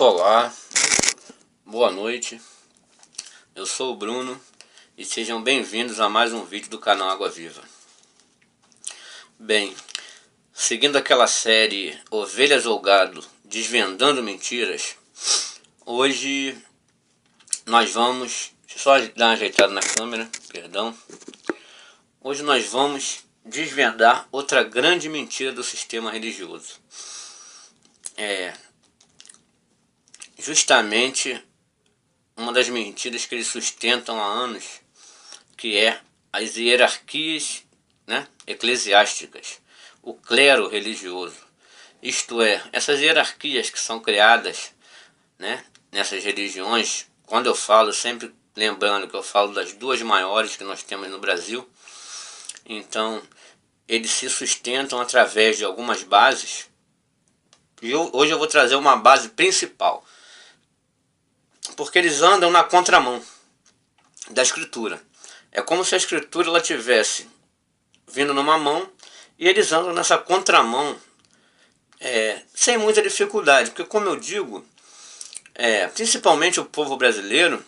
Olá, boa noite, eu sou o Bruno e sejam bem-vindos a mais um vídeo do canal Água Viva. Bem, seguindo aquela série Ovelhas ou Gado, desvendando mentiras, hoje nós vamos, só dar uma ajeitada na câmera, perdão. Hoje nós vamos desvendar outra grande mentira do sistema religioso. Justamente uma das mentiras que eles sustentam há anos, que é as hierarquias, eclesiásticas, o clero religioso. Isto é, essas hierarquias que são criadas, nessas religiões. Quando eu falo, sempre lembrando que eu falo das duas maiores que nós temos no Brasil. Então, eles se sustentam através de algumas bases. E hoje eu vou trazer uma base principal, porque eles andam na contramão da escritura. É como se a escritura ela tivesse vindo numa mão e eles andam nessa contramão sem muita dificuldade, porque, como eu digo, principalmente o povo brasileiro,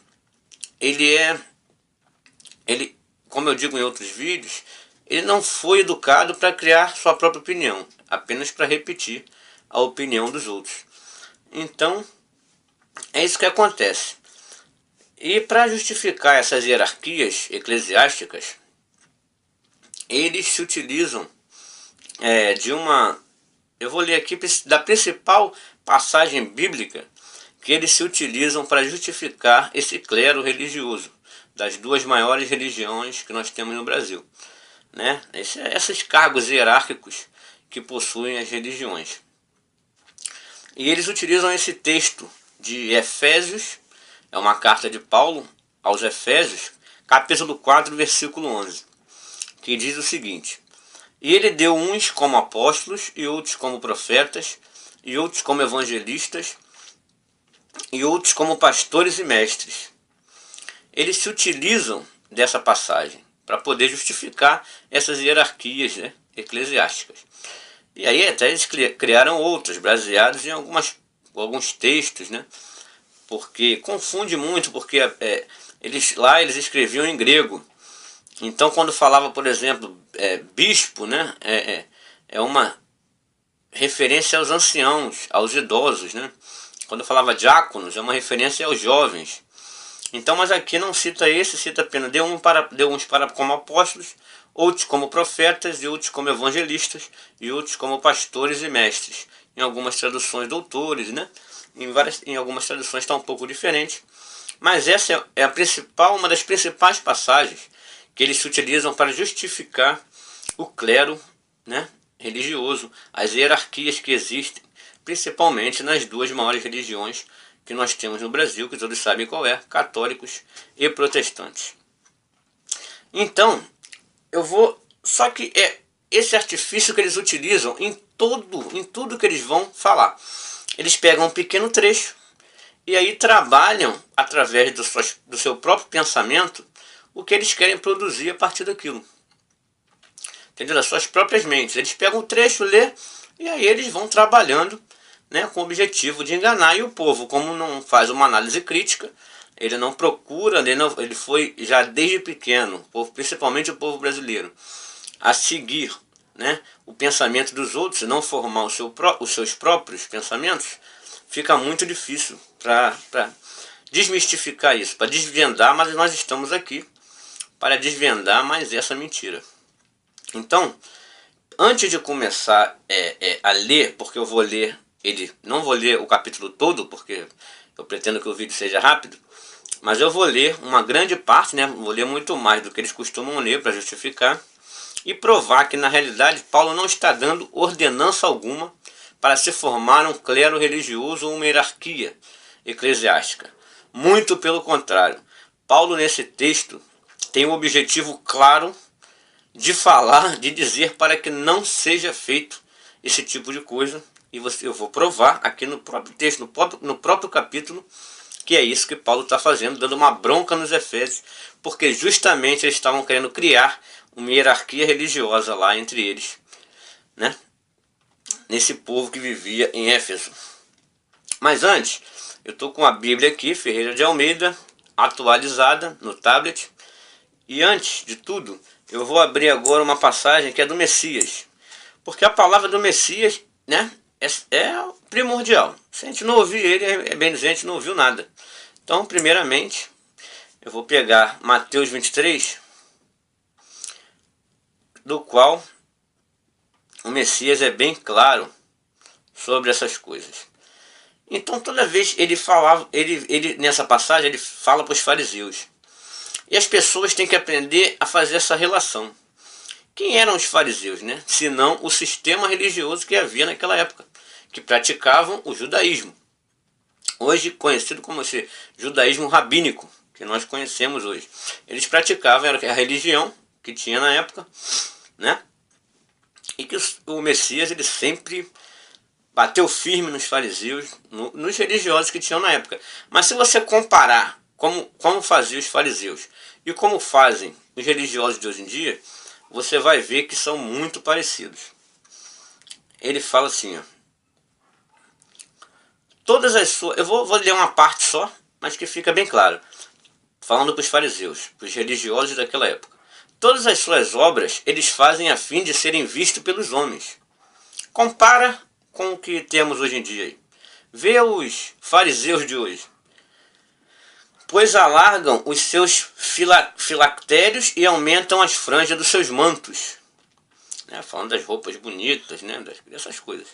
ele, como eu digo em outros vídeos, ele não foi educado para criar sua própria opinião, apenas para repetir a opinião dos outros. Então, é isso que acontece. E para justificar essas hierarquias eclesiásticas, eles se utilizam de uma... Eu vou ler aqui da principal passagem bíblica que eles se utilizam para justificar esse clero religioso, das duas maiores religiões que nós temos no Brasil. Esses cargos hierárquicos que possuem as religiões. E eles utilizam esse texto de Efésios, é uma carta de Paulo aos Efésios, capítulo 4, versículo 11, que diz o seguinte: E ele deu uns como apóstolos, e outros como profetas, e outros como evangelistas, e outros como pastores e mestres. Eles se utilizam dessa passagem para poder justificar essas hierarquias eclesiásticas. E aí até eles criaram outras, baseados em alguns textos, porque confunde muito, porque eles escreviam em grego. Então, quando falava, por exemplo, bispo, é uma referência aos anciãos, aos idosos, Quando falava diáconos, é uma referência aos jovens. Então, mas aqui não cita esse, cita apenas deu uns para como apóstolos, outros como profetas, e outros como evangelistas, e outros como pastores e mestres. Em algumas traduções, doutores, Em algumas traduções está um pouco diferente. Mas essa é uma das principais passagens que eles se utilizam para justificar o clero religioso, as hierarquias que existem, principalmente nas duas maiores religiões que nós temos no Brasil, que todos sabem qual é: católicos e protestantes. Então, só que esse artifício que eles utilizam em tudo que eles vão falar. Eles pegam um pequeno trecho e aí trabalham através do seu próprio pensamento o que eles querem produzir a partir daquilo. Entendeu? Das suas próprias mentes. Eles pegam o trecho, lê, e aí eles vão trabalhando com o objetivo de enganar. E o povo, como não faz uma análise crítica, ele não procura, ele foi já desde pequeno, principalmente o povo brasileiro, a seguir o pensamento dos outros, não formar os seus próprios pensamentos. Fica muito difícil para desmistificar isso, para desvendar, mas nós estamos aqui para desvendar mais essa mentira. Então, antes de começar a ler, porque eu vou ler não vou ler o capítulo todo, porque eu pretendo que o vídeo seja rápido, mas eu vou ler uma grande parte, vou ler muito mais do que eles costumam ler para justificar e provar que na realidade Paulo não está dando ordenança alguma para se formar um clero religioso ou uma hierarquia eclesiástica. Muito pelo contrário, Paulo nesse texto tem um objetivo claro de dizer para que não seja feito esse tipo de coisa. E eu vou provar aqui no próprio texto, no próprio capítulo, que é isso que Paulo está fazendo, dando uma bronca nos Efésios, porque justamente eles estavam querendo criar uma hierarquia religiosa lá entre eles, nesse povo que vivia em Éfeso. Mas antes, eu estou com a Bíblia aqui, Ferreira de Almeida, atualizada no tablet. E antes de tudo, eu vou abrir agora uma passagem que é do Messias. Porque a palavra do Messias, né, é primordial. Se a gente não ouvir ele, é bem dizer, a gente não ouviu nada. Então, primeiramente, eu vou pegar Mateus 23, do qual o Messias é bem claro sobre essas coisas. Então, toda vez ele falava, nessa passagem, ele fala para os fariseus. E as pessoas têm que aprender a fazer essa relação. Quem eram os fariseus, né? Senão o sistema religioso que havia naquela época, que praticavam o judaísmo. Hoje conhecido como esse judaísmo rabínico, que nós conhecemos hoje. Eles praticavam a religião que tinha na época, né? E que o Messias ele sempre bateu firme nos fariseus, nos religiosos que tinham na época. Mas se você comparar como faziam os fariseus e como fazem os religiosos de hoje em dia, você vai ver que são muito parecidos. Ele fala assim, ó, todas as suas... Eu vou ler uma parte só, mas que fica bem claro. Falando para os fariseus, para os religiosos daquela época. Todas as suas obras eles fazem a fim de serem vistos pelos homens. Compara com o que temos hoje em dia. Vê os fariseus de hoje. Pois alargam os seus filactérios e aumentam as franjas dos seus mantos. Né? Falando das roupas bonitas, né? Dessas coisas.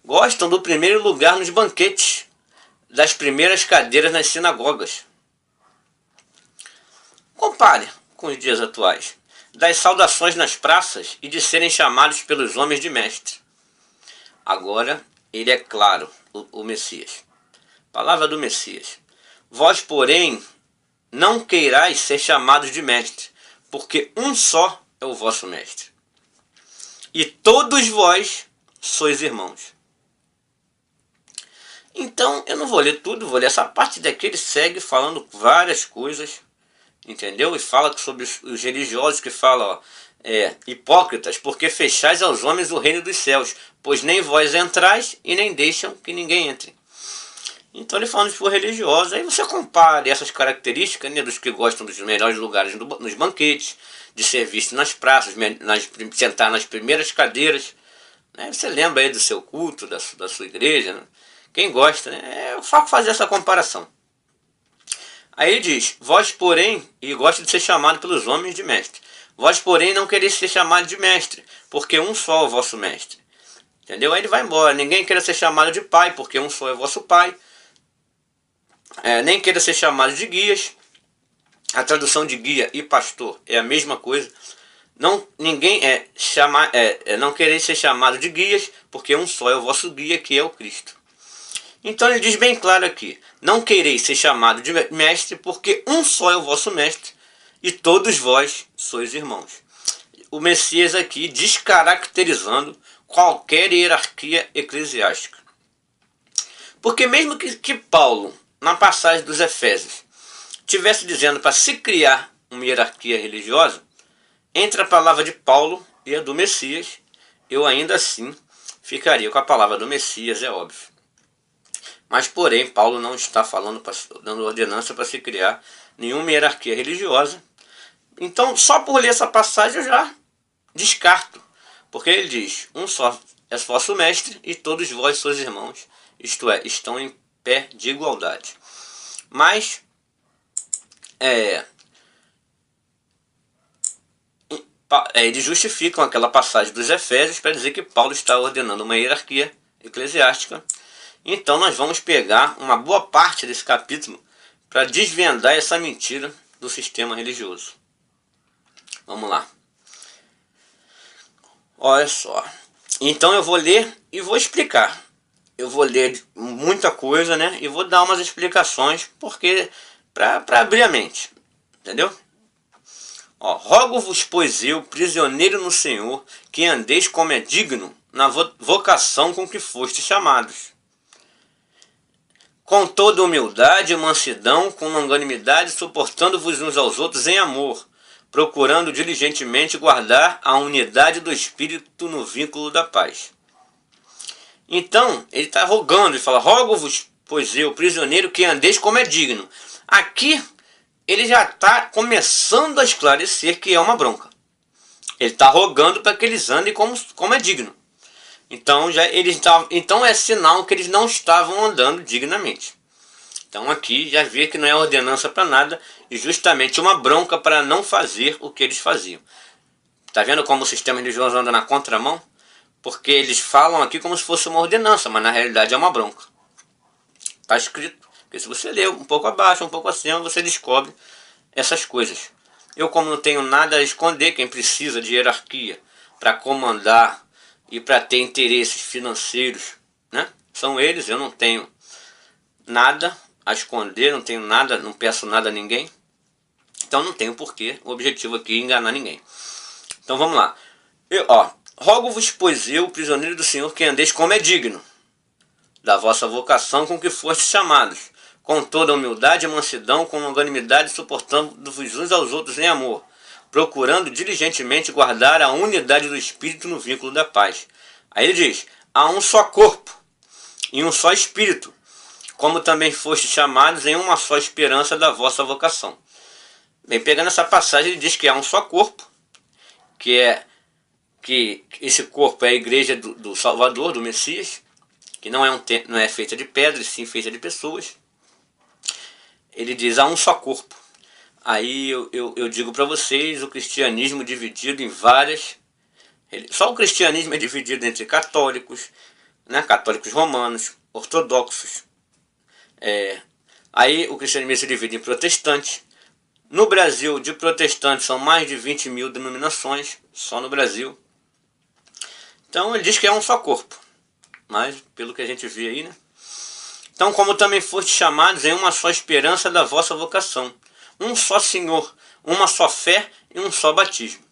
Gostam do primeiro lugar nos banquetes, das primeiras cadeiras nas sinagogas. Compare com os dias atuais, das saudações nas praças e de serem chamados pelos homens de mestre. Agora, ele é claro, o Messias. Palavra do Messias. Vós, porém, não queirais ser chamados de mestre, porque um só é o vosso mestre. E todos vós sois irmãos. Então, eu não vou ler tudo, vou ler essa parte daqui, ele segue falando várias coisas, entendeu? E fala sobre os religiosos que falam, ó, hipócritas, porque fechais aos homens o reino dos céus, pois nem vós entrais e nem deixam que ninguém entre. Então ele fala para os religiosos, aí você compare essas características, né, dos que gostam dos melhores lugares nos banquetes, de ser visto nas praças, sentar nas primeiras cadeiras, né? Você lembra aí do seu culto, da sua igreja, né? Quem gosta, né? Eu faço fazer essa comparação. Aí ele diz, vós porém, e gosta de ser chamado pelos homens de mestre, vós porém não quereis ser chamado de mestre, porque um só é o vosso mestre. Entendeu? Aí ele vai embora, ninguém queira ser chamado de pai, porque um só é o vosso pai. Nem queira ser chamado de guias. A tradução de guia e pastor é a mesma coisa. Ninguém não querer ser chamado de guias, porque um só é o vosso guia, que é o Cristo. Então ele diz bem claro aqui, não quereis ser chamado de mestre, porque um só é o vosso mestre, e todos vós sois irmãos. O Messias aqui descaracterizando qualquer hierarquia eclesiástica. Porque mesmo que Paulo, na passagem dos Efésios, tivesse dizendo para se criar uma hierarquia religiosa, entre a palavra de Paulo e a do Messias, eu ainda assim ficaria com a palavra do Messias, é óbvio. Mas, porém, Paulo não está dando ordenança para se criar nenhuma hierarquia religiosa. Então, só por ler essa passagem eu já descarto. Porque ele diz, um só é vosso mestre e todos vós sois irmãos. Isto é, estão em pé de igualdade. Mas, eles justificam aquela passagem dos Efésios para dizer que Paulo está ordenando uma hierarquia eclesiástica. Então nós vamos pegar uma boa parte desse capítulo para desvendar essa mentira do sistema religioso. Vamos lá. Olha só. Então eu vou ler e vou explicar. Eu vou ler muita coisa, né? E vou dar umas explicações, porque para abrir a mente. Entendeu? Ó, rogo-vos, pois eu, prisioneiro no Senhor, que andeis como é digno na vocação com que fostes chamados. Com toda humildade e mansidão, com longanimidade, suportando-vos uns aos outros em amor, procurando diligentemente guardar a unidade do Espírito no vínculo da paz. Então, ele está rogando, ele fala, rogo-vos, pois eu, prisioneiro, que andeis como é digno. Aqui, ele já está começando a esclarecer que é uma bronca. Ele está rogando para que eles andem como é digno. Então, então é sinal que eles não estavam andando dignamente. Então aqui já vê que não é ordenança para nada e justamente uma bronca para não fazer o que eles faziam. Está vendo como o sistema religioso anda na contramão? Porque eles falam aqui como se fosse uma ordenança, mas na realidade é uma bronca. Está escrito. Porque se você ler um pouco abaixo, um pouco acima, você descobre essas coisas. Eu, como não tenho nada a esconder, quem precisa de hierarquia para comandar e para ter interesses financeiros, né? São eles, eu não tenho nada a esconder, não tenho nada, não peço nada a ninguém. Então não tenho porquê, o objetivo aqui é enganar ninguém. Então vamos lá. Rogo-vos, pois eu, prisioneiro do Senhor, que andeis como é digno da vossa vocação com que fostes chamados, com toda humildade e mansidão, com longanimidade, suportando-vos uns aos outros em amor, procurando diligentemente guardar a unidade do Espírito no vínculo da paz. Aí ele diz, há um só corpo e um só Espírito, como também fostes chamados em uma só esperança da vossa vocação. Bem, pegando essa passagem, ele diz que há um só corpo, que esse corpo é a igreja do Salvador, do Messias, que não é feita de pedras, sim feita de pessoas. Ele diz, há um só corpo. Aí eu digo para vocês, o cristianismo dividido em várias... Só o cristianismo é dividido entre católicos, né, católicos romanos, ortodoxos. Aí o cristianismo se divide em protestantes. No Brasil, de protestantes, são mais de 20 mil denominações, só no Brasil. Então ele diz que é um só corpo. Mas, pelo que a gente vê aí, né? Então, como também fostes chamados em uma só esperança da vossa vocação, um só Senhor, uma só fé e um só batismo.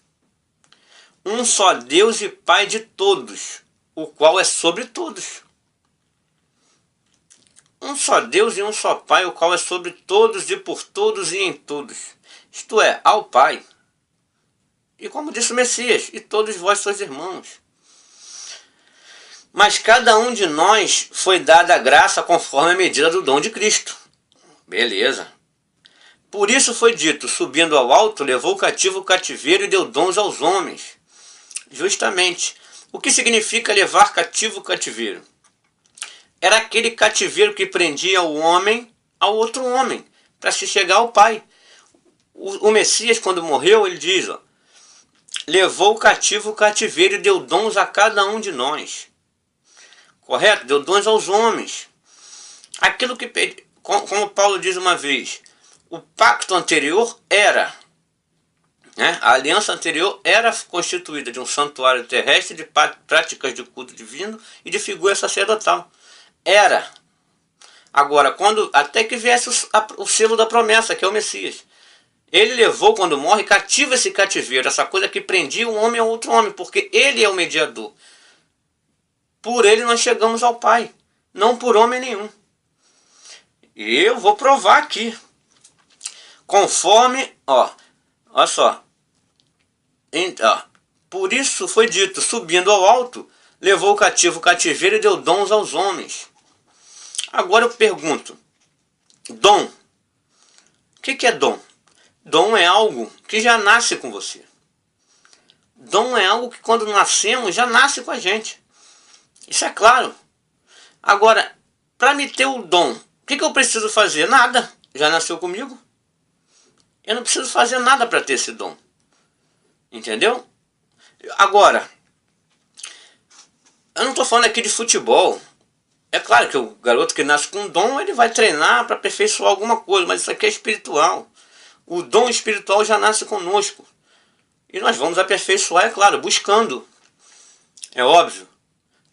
Um só Deus e Pai de todos, o qual é sobre todos. Um só Deus e um só Pai, o qual é sobre todos e por todos e em todos. Isto é, ao Pai. E como disse o Messias, e todos vós sois irmãos. Mas cada um de nós foi dada a graça conforme a medida do dom de Cristo. Beleza. Por isso foi dito, subindo ao alto, levou cativo o cativeiro e deu dons aos homens. Justamente. O que significa levar cativo o cativeiro? Era aquele cativeiro que prendia o homem ao outro homem, para se chegar ao Pai. O Messias, quando morreu, ele diz, levou cativo o cativeiro e deu dons a cada um de nós. Correto? Deu dons aos homens. Aquilo que, como Paulo diz uma vez, o pacto anterior era, né? A aliança anterior era constituída de um santuário terrestre, de práticas de culto divino e de figura sacerdotal. Era. Agora, até que viesse o selo da promessa, que é o Messias. Ele levou, quando morre, cativa esse cativeiro, essa coisa que prendia um homem a outro homem, porque ele é o mediador. Por ele nós chegamos ao Pai, não por homem nenhum. E eu vou provar aqui. Conforme, olha só. Por isso foi dito, subindo ao alto, levou o cativo o cativeiro e deu dons aos homens. Agora eu pergunto, dom. O que é dom? Dom é algo que já nasce com você. Dom é algo que quando nascemos já nasce com a gente. Isso é claro. Agora, para me ter o dom, o que eu preciso fazer? Nada. Já nasceu comigo. Eu não preciso fazer nada para ter esse dom. Entendeu? Agora, eu não estou falando aqui de futebol. É claro que o garoto que nasce com dom, ele vai treinar para aperfeiçoar alguma coisa, mas isso aqui é espiritual. O dom espiritual já nasce conosco. E nós vamos aperfeiçoar, é claro, buscando. É óbvio.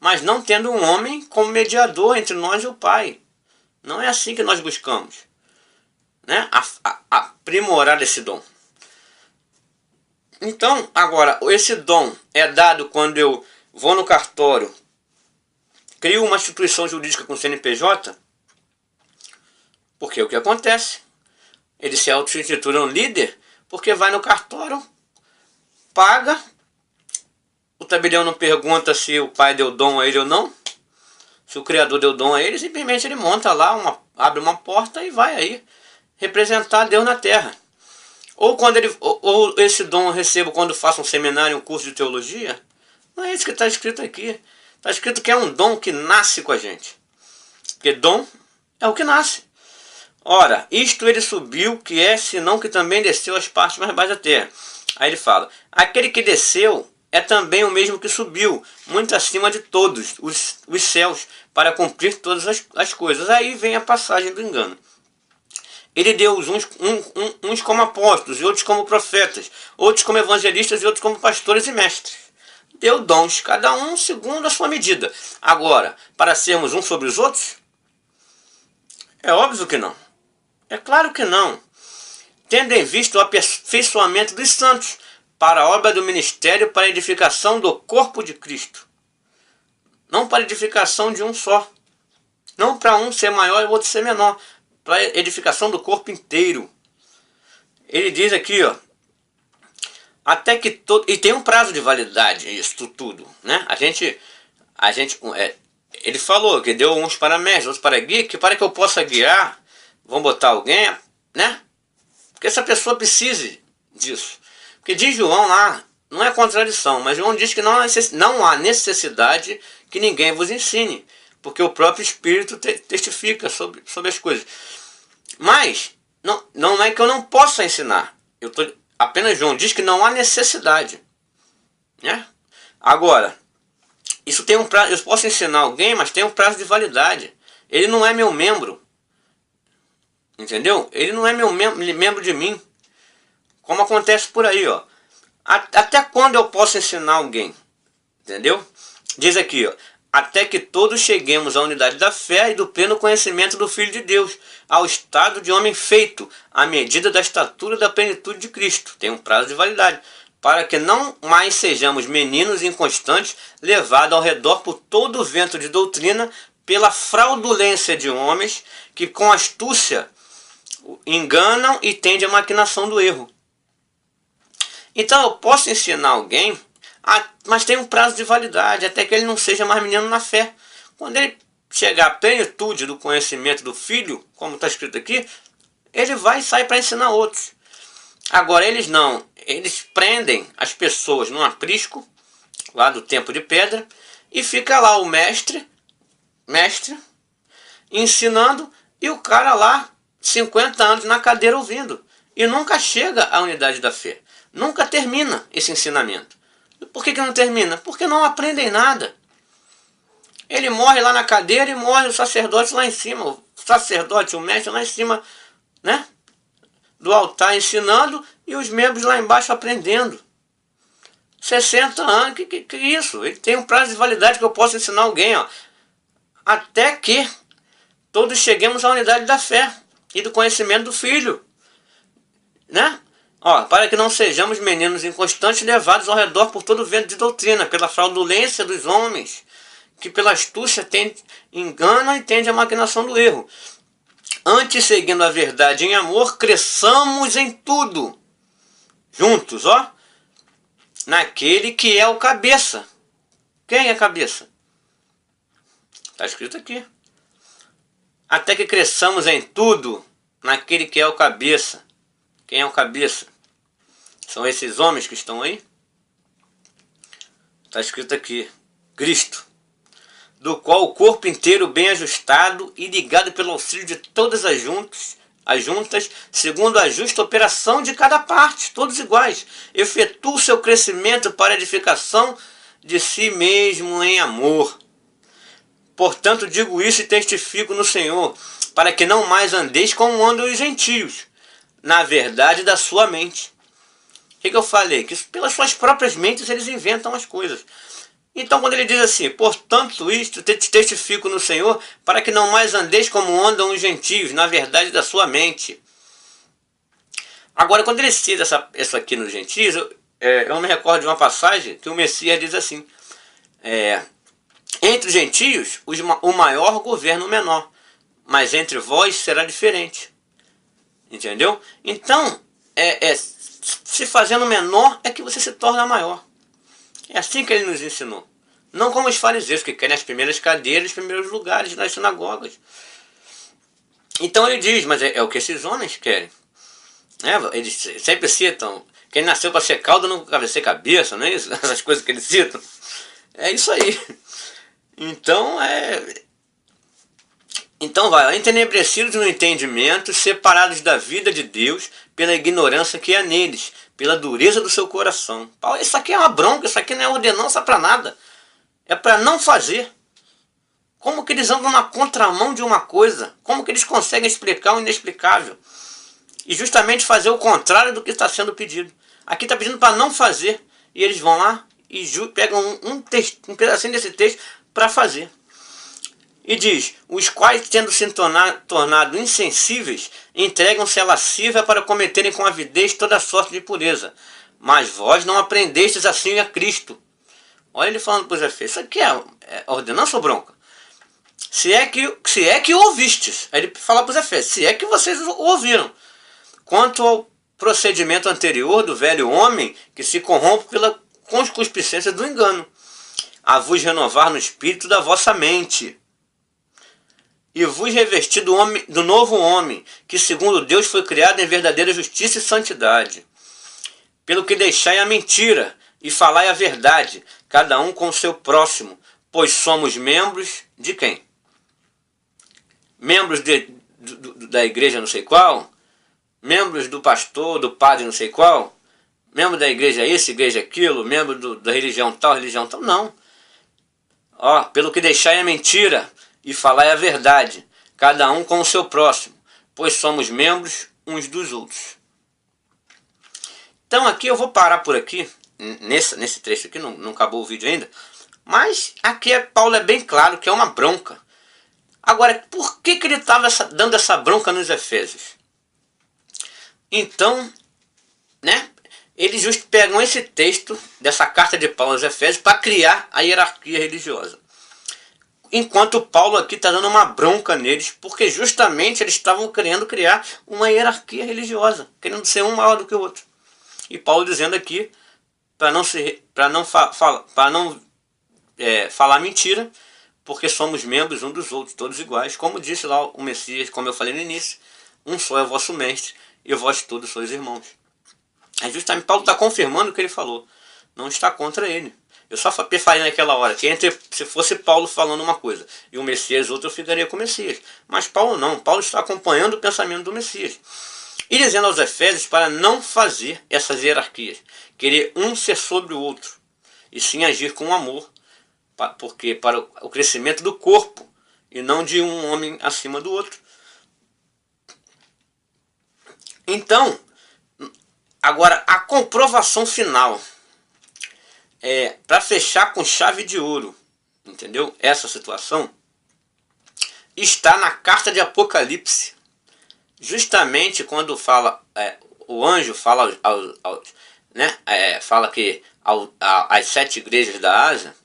Mas não tendo um homem como mediador entre nós e o Pai. Não é assim que nós buscamos, né? Aprimorar esse dom. Então, agora, esse dom é dado quando eu vou no cartório, crio uma instituição jurídica com CNPJ, porque o que acontece? Eles se auto-intitulam líder, porque vai no cartório, paga, o tabelião não pergunta se o pai deu dom a ele ou não, Se o Criador deu dom a ele, simplesmente ele monta lá, abre uma porta e vai aí representar Deus na terra. Ou quando ou esse dom eu recebo quando faço um seminário, um curso de teologia. Não é isso que está escrito aqui. Está escrito que é um dom que nasce com a gente. Porque dom é o que nasce. Ora, isto ele subiu, que é senão que também desceu às partes mais baixas da terra. Aí ele fala, aquele que desceu é também o mesmo que subiu, muito acima de todos os céus, para cumprir todas as coisas. Aí vem a passagem do engano. Ele deu uns como apóstolos, e outros como profetas, outros como evangelistas e outros como pastores e mestres. Deu dons, cada um segundo a sua medida. Agora, para sermos uns sobre os outros? É óbvio que não. É claro que não. Tendo em vista o aperfeiçoamento dos santos, para a obra do ministério, para a edificação do corpo de Cristo. Não para a edificação de um só. Não para um ser maior e o outro ser menor. Para a edificação do corpo inteiro. Ele diz aqui, ó, até que todo... E tem um prazo de validade isso tudo, né? Ele falou que deu uns para mestre, outros para guia, que para que eu possa guiar, vão botar alguém, né? Porque essa pessoa precise disso. Porque diz João lá, não é contradição, mas João diz que não há necessidade que ninguém vos ensine, porque o próprio Espírito testifica sobre as coisas. Mas não é que eu não possa ensinar. Apenas João diz que não há necessidade, né? Agora, isso tem um prazo. Eu posso ensinar alguém, mas tem um prazo de validade. Ele não é meu membro, entendeu? Ele não é membro de mim, como acontece por aí, ó. Até quando eu posso ensinar alguém? Entendeu? Diz aqui, ó, até que todos cheguemos à unidade da fé e do pleno conhecimento do Filho de Deus, ao estado de homem feito, à medida da estatura da plenitude de Cristo. Tem um prazo de validade. Para que não mais sejamos meninos inconstantes, levados ao redor por todo o vento de doutrina, pela fraudulência de homens, que com astúcia enganam e tendem à maquinação do erro. Então eu posso ensinar alguém, mas tem um prazo de validade, até que ele não seja mais menino na fé. Quando ele chegar à plenitude do conhecimento do Filho, como está escrito aqui, ele vai sair para ensinar outros. Agora eles não, eles prendem as pessoas num aprisco, lá do tempo de pedra, e fica lá o mestre, ensinando, e o cara lá, 50 anos na cadeira ouvindo, e nunca chega à unidade da fé. Nunca termina esse ensinamento. Por que não termina? Porque não aprendem nada. Ele morre lá na cadeira e morre o sacerdote lá em cima. O sacerdote, o mestre lá em cima, né, do altar ensinando, e os membros lá embaixo aprendendo. 60 anos, que isso? Ele tem um prazo de validade que eu posso ensinar alguém, ó. Até que todos cheguemos à unidade da fé e do conhecimento do Filho, né? Ó, para que não sejamos meninos inconstantes, levados ao redor por todo o vento de doutrina, pela fraudulência dos homens, que pela astúcia enganam e tendem à maquinação do erro. Antes, seguindo a verdade em amor, cresçamos em tudo, juntos, ó, naquele que é o cabeça. Quem é cabeça? Está escrito aqui. Até que cresçamos em tudo, naquele que é o cabeça. Quem é o cabeça? São esses homens que estão aí? Está escrito aqui, Cristo, do qual o corpo inteiro bem ajustado e ligado pelo auxílio de todas as juntas, segundo a justa operação de cada parte, todos iguais, efetua o seu crescimento para a edificação de si mesmo em amor. Portanto, digo isso e testifico no Senhor, para que não mais andeis como andam os gentios, na verdade da sua mente. O que eu falei? Que pelas suas próprias mentes eles inventam as coisas. Então quando ele diz assim, portanto isto te testifico no Senhor, para que não mais andeis como andam os gentios, na verdade da sua mente. Agora quando ele cita isso aqui nos gentios, eu me recordo de uma passagem que o Messias diz assim, entre os gentios o maior governa o menor, mas entre vós será diferente. Entendeu? Então, se fazendo menor é que você se torna maior. É assim que ele nos ensinou. Não como os fariseus, que querem as primeiras cadeiras, os primeiros lugares nas sinagogas. Então ele diz, mas é o que esses homens querem. Eles sempre citam, quem nasceu para ser cauda não cabe ser cabeça, não é isso? Essas coisas que eles citam. É isso aí. Então vai, entenebrecidos no entendimento, separados da vida de Deus pela ignorância que há neles, pela dureza do seu coração. Paulo, isso aqui é uma bronca, isso aqui não é ordenança para nada. É para não fazer. Como que eles andam na contramão de uma coisa? Como que eles conseguem explicar o inexplicável? E justamente fazer o contrário do que está sendo pedido. Aqui está pedindo para não fazer. E eles vão lá e pegam um pedacinho desse texto para fazer. E diz, os quais, tendo se tornado insensíveis, entregam-se à lascívia para cometerem com avidez toda sorte de impureza. Mas vós não aprendestes assim a Cristo. Olha ele falando para os Efésios, isso aqui é ordenança ou bronca? Se é que ouvistes, aí ele fala para os Efésios, se é que vocês ouviram. Quanto ao procedimento anterior do velho homem, que se corrompe pela concupiscência do engano, a vos renovar no espírito da vossa mente, e vos revestir do novo homem, que segundo Deus foi criado em verdadeira justiça e santidade. Pelo que deixai a mentira, e falai a verdade, cada um com o seu próximo, pois somos membros de quem? Membros da igreja não sei qual? Membros do pastor, do padre não sei qual? Membro da igreja isso, igreja aquilo? Membro da religião tal, não. Pelo que deixai a mentira, e falai a verdade, cada um com o seu próximo, pois somos membros uns dos outros. Então aqui eu vou parar por aqui, nesse trecho aqui, não acabou o vídeo ainda, mas aqui Paulo é bem claro que é uma bronca. Agora, por que ele estava dando essa bronca nos Efésios? Então, eles just pegam esse texto dessa carta de Paulo aos Efésios para criar a hierarquia religiosa. Enquanto Paulo aqui está dando uma bronca neles, porque justamente eles estavam querendo criar uma hierarquia religiosa, querendo ser um maior do que o outro. E Paulo dizendo aqui, para não falar mentira, porque somos membros uns dos outros, todos iguais, como disse lá o Messias, como eu falei no início, um só é o vosso mestre, e vós todos sois irmãos. É justamente Paulo está confirmando o que ele falou, não está contra ele. Eu só falei naquela hora que se fosse Paulo falando uma coisa e o Messias outra, eu ficaria com o Messias. Mas Paulo não, Paulo está acompanhando o pensamento do Messias. E dizendo aos Efésios para não fazer essas hierarquias, querer um ser sobre o outro, e sim agir com amor, porque para o crescimento do corpo, e não de um homem acima do outro. Então, agora a comprovação final, para fechar com chave de ouro, entendeu? Essa situação está na carta de Apocalipse. Justamente quando o anjo fala fala que as 7 igrejas da Ásia,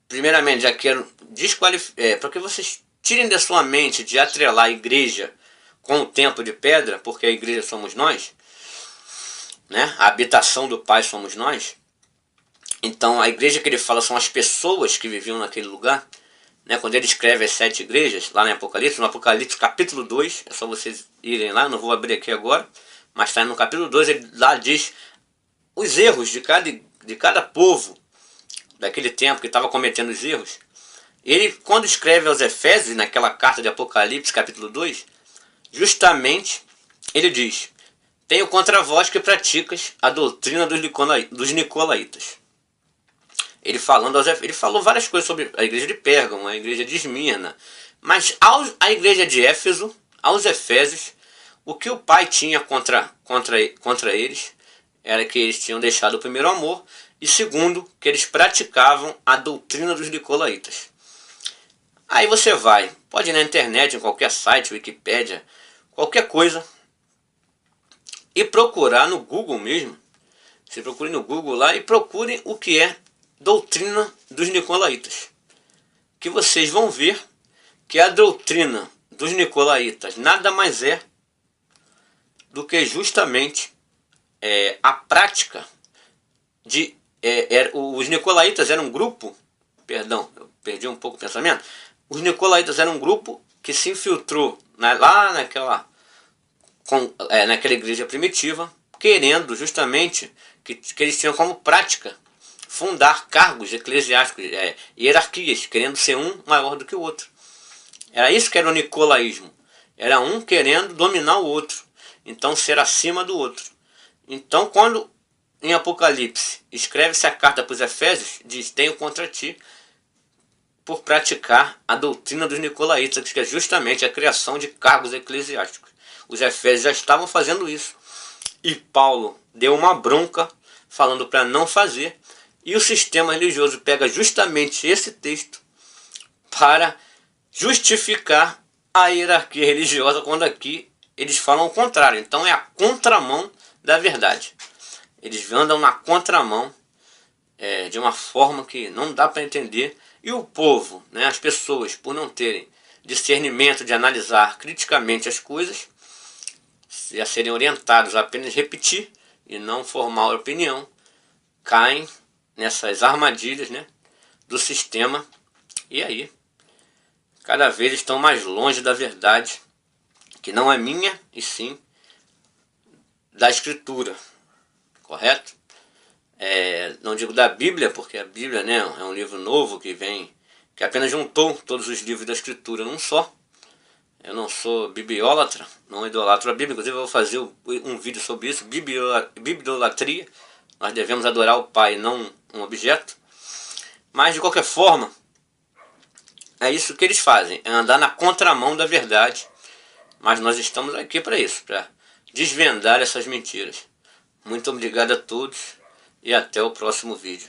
primeiramente já quero para que vocês tirem da sua mente de atrelar a igreja com o templo de pedra, porque a igreja somos nós, a habitação do Pai somos nós. Então a igreja que ele fala são as pessoas que viviam naquele lugar. Quando ele escreve as 7 igrejas, lá no Apocalipse capítulo 2, é só vocês irem lá, não vou abrir aqui agora, mas está no capítulo 2, ele lá diz os erros de cada povo daquele tempo que estava cometendo os erros. Ele, quando escreve aos Efésios, naquela carta de Apocalipse, capítulo 2, justamente ele diz: tenho contra vós que praticas a doutrina dos nicolaítas. Ele falou várias coisas sobre a igreja de Pérgamo, a igreja de Esmirna, mas a igreja de Éfeso, aos Efésios, o que o pai tinha contra eles era que eles tinham deixado o primeiro amor, e segundo, que eles praticavam a doutrina dos nicolaítas. Aí você pode ir na internet, em qualquer site, Wikipédia, qualquer coisa, e procurar no Google mesmo. Você procure no Google lá e procurem o que é doutrina dos nicolaítas, que vocês vão ver que a doutrina dos nicolaítas nada mais é do que justamente a prática de os nicolaítas eram um grupo, perdão, eu perdi um pouco o pensamento, os nicolaítas eram um grupo que se infiltrou lá naquela igreja primitiva, querendo justamente que eles tinham como prática fundar cargos eclesiásticos, hierarquias, querendo ser um maior do que o outro. Era isso que era o nicolaísmo. Era um querendo dominar o outro, então ser acima do outro. Então, quando em Apocalipse escreve-se a carta para os Efésios, diz: tenho contra ti por praticar a doutrina dos nicolaítas, que é justamente a criação de cargos eclesiásticos. Os Efésios já estavam fazendo isso, e Paulo deu uma bronca falando para não fazer, e o sistema religioso pega justamente esse texto para justificar a hierarquia religiosa, quando aqui eles falam o contrário. Então é a contramão da verdade. Eles andam na contramão de uma forma que não dá para entender. E o povo, as pessoas, por não terem discernimento de analisar criticamente as coisas, a serem orientados a apenas repetir e não formar opinião, caem nessas armadilhas do sistema, e aí cada vez estão mais longe da verdade, que não é minha, e sim da Escritura, correto? Não digo da Bíblia, porque a Bíblia é um livro novo que apenas juntou todos os livros da Escritura num só. Eu não sou bibliólatra, não idolatro a Bíblia, inclusive eu vou fazer um vídeo sobre isso, bibliolatria. Nós devemos adorar o Pai, não um objeto. Mas de qualquer forma, é isso que eles fazem, é andar na contramão da verdade. Mas nós estamos aqui para isso, para desvendar essas mentiras. Muito obrigado a todos e até o próximo vídeo.